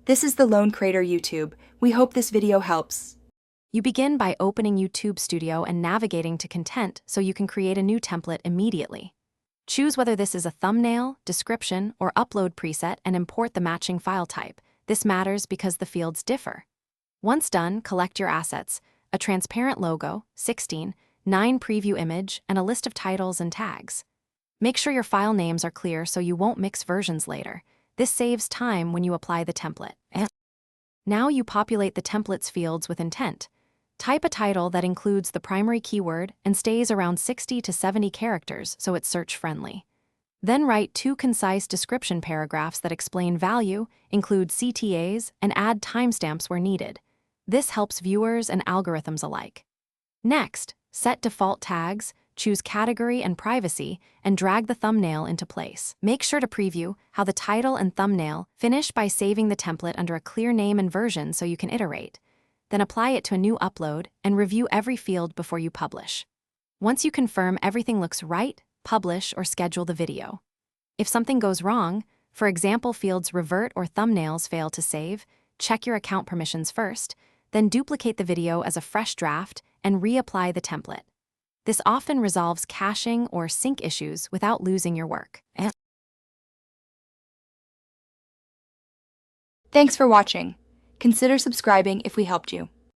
This is the Lone Creator YouTube. We hope this video helps. You begin by opening YouTube Studio and navigating to Content so you can create a new template immediately. Choose whether this is a thumbnail, description, or upload preset and import the matching file type. This matters because the fields differ. Once done, collect your assets: a transparent logo, 16, 9 preview image, and a list of titles and tags. Make sure your file names are clear so you won't mix versions later. This saves time when you apply the template. Now you populate the template's fields with intent. Type a title that includes the primary keyword and stays around 60 to 70 characters so it's search-friendly. Then write 2 concise description paragraphs that explain value, include CTAs, and add timestamps where needed. This helps viewers and algorithms alike. Next, set default tags, choose category and privacy, and drag the thumbnail into place. Make sure to preview how the title and thumbnail finish by saving the template under a clear name and version so you can iterate. Then apply it to a new upload and review every field before you publish. Once you confirm everything looks right, publish or schedule the video. If something goes wrong, for example fields revert or thumbnails fail to save, check your account permissions first, then duplicate the video as a fresh draft and reapply the template. This often resolves caching or sync issues without losing your work. Thanks for watching. Consider subscribing if we helped you.